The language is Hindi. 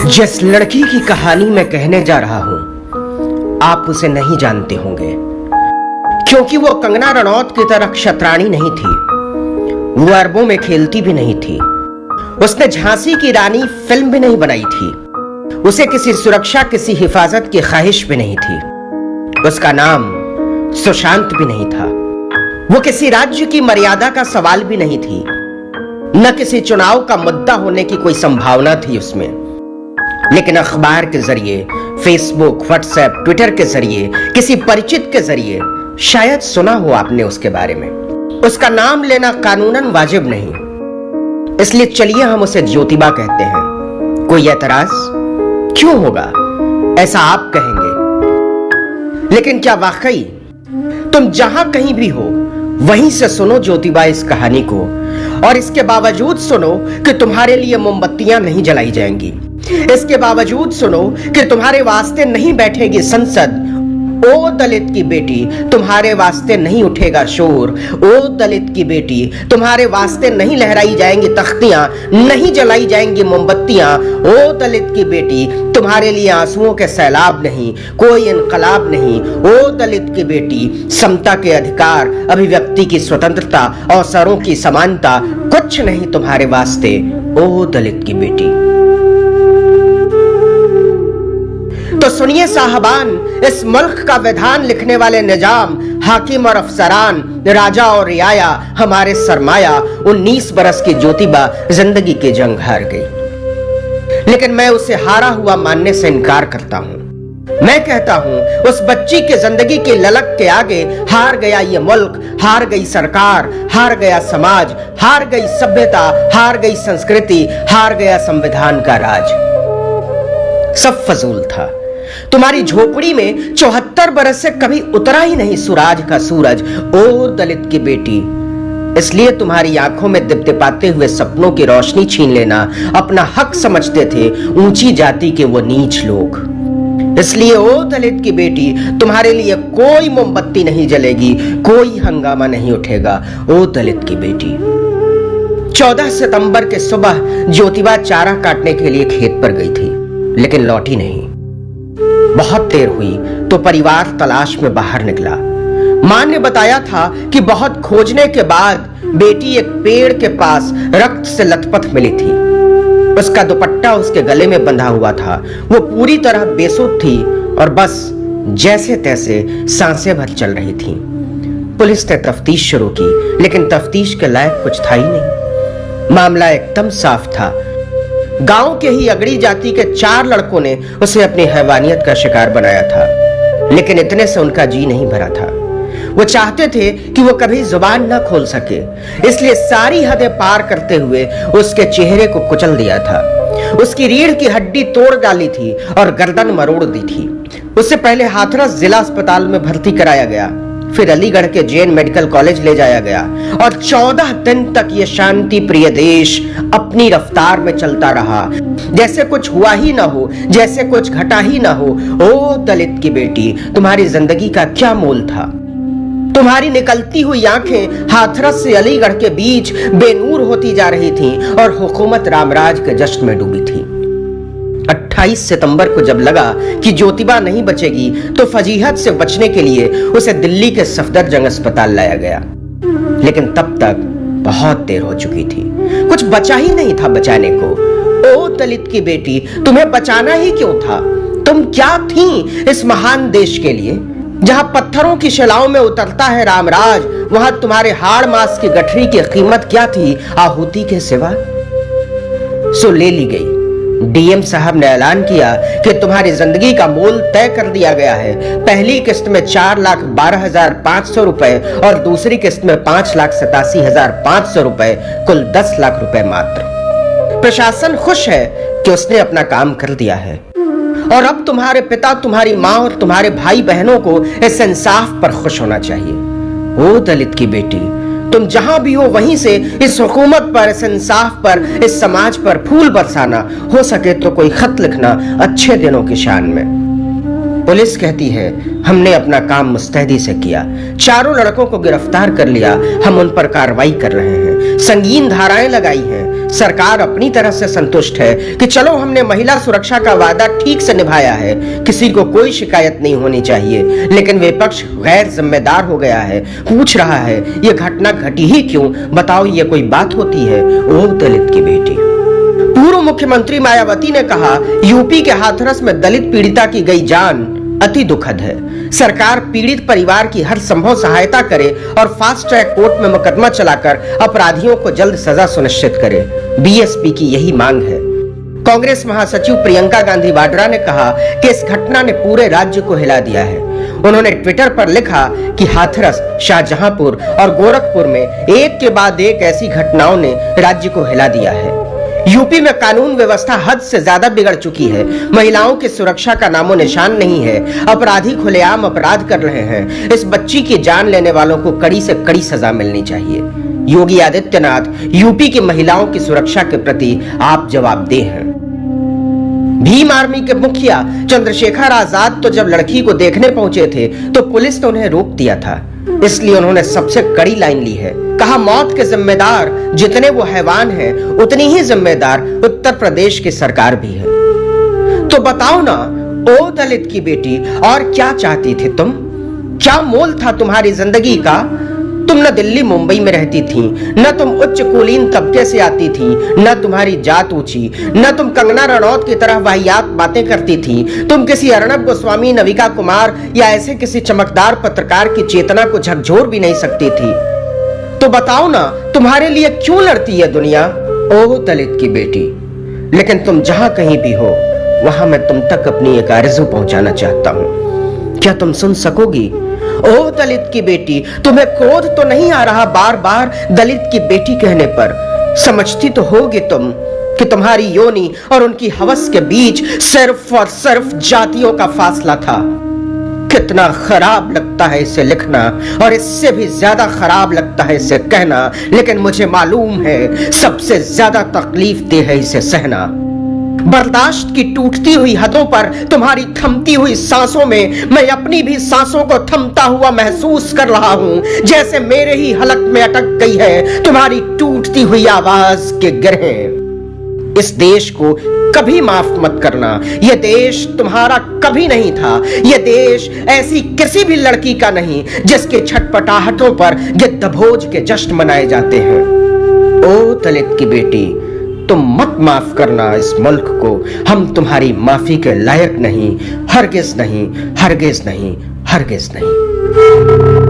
जिस लड़की की कहानी मैं कहने जा रहा हूं, आप उसे नहीं जानते होंगे, क्योंकि वो कंगना रनौत की तरह क्षत्राणी नहीं थी। वो अरबों में खेलती भी नहीं थी। उसने झांसी की रानी फिल्म भी नहीं बनाई थी। उसे किसी सुरक्षा, किसी हिफाजत की ख्वाहिश भी नहीं थी। उसका नाम सुशांत भी नहीं था। वो किसी राज्य की मर्यादा का सवाल भी नहीं थी। न किसी चुनाव का मुद्दा होने की कोई संभावना थी उसमें। लेकिन अखबार के जरिए, फेसबुक, व्हाट्सएप, ट्विटर के जरिए, किसी परिचित के जरिए शायद सुना हो आपने उसके बारे में। उसका नाम लेना कानूनन वाजिब नहीं, इसलिए चलिए हम उसे ज्योतिबा कहते हैं। कोई एतराज? क्यों होगा, ऐसा आप कहेंगे। लेकिन क्या वाकई तुम जहां कहीं भी हो वहीं से सुनो ज्योतिबा इस कहानी को, और इसके बावजूद सुनो कि तुम्हारे लिए मोमबत्तियां नहीं जलाई जाएंगी। इसके बावजूद सुनो कि तुम्हारे वास्ते नहीं बैठेगी संसद। ओ दलित की बेटी, तुम्हारे वास्ते नहीं उठेगा शोर। ओ दलित की बेटी, तुम्हारे वास्ते नहीं लहराई जाएंगी तख्तियां, नहीं जलाई जाएंगी मोमबत्तियां। ओ दलित की बेटी, तुम्हारे लिए आंसुओं के सैलाब नहीं, कोई इनकलाब नहीं। ओ दलित की बेटी, समता के अधिकार, अभिव्यक्ति की स्वतंत्रता, अवसरों की समानता, कुछ नहीं तुम्हारे वास्ते। ओ दलित की बेटी। तो सुनिए साहबान, इस मुल्क का विधान लिखने वाले निजाम, हाकिम और अफसरान, राजा और रियाया, हमारे सरमाया। 19 बरस की ज्योतिबा जिंदगी की जंग हार गई, लेकिन मैं उसे हारा हुआ मानने से इनकार करता हूं। मैं कहता हूं उस बच्ची की जिंदगी की ललक के आगे हार गया ये मुल्क, हार गई सरकार, हार गया समाज, हार गई सभ्यता, हार गई संस्कृति, हार गया संविधान का राज। सब फजूल था। तुम्हारी झोपड़ी में 74 बरस से कभी उतरा ही नहीं सुराज का सूरज। ओ दलित की बेटी, इसलिए तुम्हारी आंखों में दिपदिपाते हुए सपनों की रोशनी छीन लेना अपना हक समझते थे ऊंची जाति के वो नीच लोग। इसलिए ओ दलित की बेटी, तुम्हारे लिए कोई मोमबत्ती नहीं जलेगी, कोई हंगामा नहीं उठेगा। ओ दलित की बेटी। 14 सितंबर के सुबह ज्योतिबा चारा काटने के लिए खेत पर गई थी, लेकिन लौटी नहीं। बहुत देर हुई तो परिवार तलाश में बाहर निकला। मां ने बताया था कि बहुत खोजने के बाद बेटी एक पेड़ के पास रक्त से लथपथ मिली थी। उसका दुपट्टा उसके गले में बंधा हुआ था। वो पूरी तरह बेसुध थी और बस जैसे तैसे सांसें भर चल रही थी। पुलिस ने तफ्तीश शुरू की, लेकिन तफ्तीश के लायक कुछ था ही नहीं। मामला एकदम साफ था। गांव के ही अगड़ी जाति के 4 लड़कों ने उसे अपनी हैवानियत का शिकार बनाया था, लेकिन इतने से उनका जी नहीं भरा था। वो चाहते थे कि वो कभी जुबान न खोल सके, इसलिए सारी हदें पार करते हुए उसके चेहरे को कुचल दिया था। उसकी रीढ़ की हड्डी तोड़ डाली थी और गर्दन मरोड़ दी थी। उससे पहले हाथरस जिला अस्पताल में भर्ती कराया गया, फिर अलीगढ़ के जैन मेडिकल कॉलेज ले जाया गया, और 14 दिन तक ये शांति प्रिय देश अपनी रफ्तार में चलता रहा, जैसे कुछ हुआ ही ना हो, जैसे कुछ घटा ही ना हो। ओ दलित की बेटी, तुम्हारी जिंदगी का क्या मोल था? तुम्हारी निकलती हुई आंखें हाथरस से अलीगढ़ के बीच बेनूर होती जा रही थीं और हुकूमत रामराज के जश्न में डूबी थी। 28 सितंबर को जब लगा कि ज्योतिबा नहीं बचेगी, तो फजीहत से बचने के लिए उसे दिल्ली के सफदरजंग अस्पताल लाया गया, लेकिन तब तक बहुत देर हो चुकी थी। कुछ बचा ही नहीं था बचाने को। ओ दलित की बेटी, तुम्हें बचाना ही क्यों था? तुम क्या थी इस महान देश के लिए? जहां पत्थरों की शिलाओं में उतरता है रामराज, वहां तुम्हारे हाड़ मांस की गठरी की कीमत क्या थी आहुति के सिवा? सो ले ली गई। डीएम साहब ने ऐलान किया कि तुम्हारी जिंदगी का मोल तय कर दिया गया है। पहली किस्त में 4,12,500 रुपए और दूसरी किस्त में 5,87,500 रुपए, कुल 10 लाख रुपए मात्र। प्रशासन खुश है कि उसने अपना काम कर दिया है, और अब तुम्हारे पिता, तुम्हारी मां और तुम्हारे भाई बहनों को इस इंसाफ पर खुश होना चाहिए। ओ दलित की बेटी, तुम जहां भी हो वहीं से इस हुकूमत पर, इस इंसाफ पर, इस समाज पर फूल बरसाना, हो सके तो कोई खत लिखना अच्छे दिनों की शान में। पुलिस कहती है हमने अपना काम मुस्तैदी से किया, चारों लड़कों को गिरफ्तार कर लिया, हम उन पर कार्रवाई कर रहे हैं, संगीन धाराएं लगाई हैं। सरकार अपनी तरह से संतुष्ट है कि चलो हमने महिला सुरक्षा का वादा ठीक से निभाया है, किसी को कोई शिकायत नहीं होनी चाहिए। लेकिन विपक्ष गैर जिम्मेदार हो गया है, पूछ रहा है ये घटना घटी ही क्यों? बताओ ये कोई बात होती है? ओ दलित की बेटी। पूर्व मुख्यमंत्री मायावती ने कहा यूपी के हाथरस में दलित पीड़िता की गई जान अति दुखद है। सरकार पीड़ित परिवार की हर संभव सहायता करे और फास्ट ट्रैक कोर्ट में मुकदमा चलाकर अपराधियों को जल्द सजा सुनिश्चित करे। बीएसपी की यही मांग है। कांग्रेस महासचिव प्रियंका गांधी वाड्रा ने कहा कि इस घटना ने पूरे राज्य को हिला दिया है। उन्होंने ट्विटर पर लिखा कि हाथरस, शाहजहांपुर और गोरखपुर में एक के बाद एक ऐसी घटनाओं ने राज्य को हिला दिया है। यूपी में कानून व्यवस्था हद से ज्यादा बिगड़ चुकी है। महिलाओं की सुरक्षा का नामो निशान नहीं है। अपराधी खुलेआम अपराध कर रहे हैं। इस बच्ची की जान लेने वालों को कड़ी से कड़ी सजा मिलनी चाहिए। योगी आदित्यनाथ, यूपी की महिलाओं की सुरक्षा के प्रति आप जवाबदेह हैं। भीम आर्मी के मुखिया चंद्रशेखर आजाद तो जब लड़की को देखने पहुंचे थे तो पुलिस ने उन्हें रोक दिया था, इसलिए उन्होंने सबसे कड़ी लाइन ली है। कहा मौत के जिम्मेदार जितने वो हैवान हैं, उतनी ही जिम्मेदार उत्तर प्रदेश की सरकार भी है। तो बताओ ना ओ दलित की बेटी, और क्या चाहती थी तुम? क्या मोल था तुम्हारी जिंदगी का? तुम न दिल्ली मुंबई में रहती थी, न तुम उच्च कुलीन तबके से आती थी, न तुम्हारी जात ऊंची, न तुम कंगना रनौत की तरह वाहियात बातें करती थी। तुम किसी अर्णब गोस्वामी, नविका कुमार या ऐसे किसी चमकदार पत्रकार की चेतना को झकझोर भी नहीं सकती थी। तो बताओ ना तुम्हारे लिए क्यों लड़ती है दुनिया? ओ दलित की बेटी, लेकिन तुम जहां कहीं भी हो वहां मैं तुम तक अपनी एक आरज़ू पहुंचाना चाहता हूं। क्या तुम सुन सकोगी? ओ दलित की बेटी, तुम्हें क्रोध तो नहीं आ रहा बार बार दलित की बेटी कहने पर? समझती तो होगी तुम कि तुम्हारी योनि और उनकी हवस के बीच सिर्फ और सिर्फ जातियों का फासला था। कितना खराब लगता है इसे लिखना और इससे भी ज्यादा खराब लगता है इसे कहना, लेकिन मुझे मालूम है सबसे ज्यादा तकलीफ देह है इसे सहना। बर्दाश्त की टूटती हुई हदों पर तुम्हारी थमती हुई सांसों में मैं अपनी भी सांसों को थमता हुआ महसूस कर रहा हूं, जैसे मेरे ही हलक में अटक गई है तुम्हारी टूटती हुई आवाज के गिरह। इस देश को कभी माफ मत करना। यह देश तुम्हारा कभी नहीं था। यह देश ऐसी किसी भी लड़की का नहीं जिसके छटपटाहटों पर गिद्धभोज के जश्न मनाए जाते हैं। ओ दलित की बेटी, तुम मत माफ करना इस मुल्क को। हम तुम्हारी माफी के लायक नहीं, हरगिज नहीं, हरगिज नहीं, हरगिज नहीं।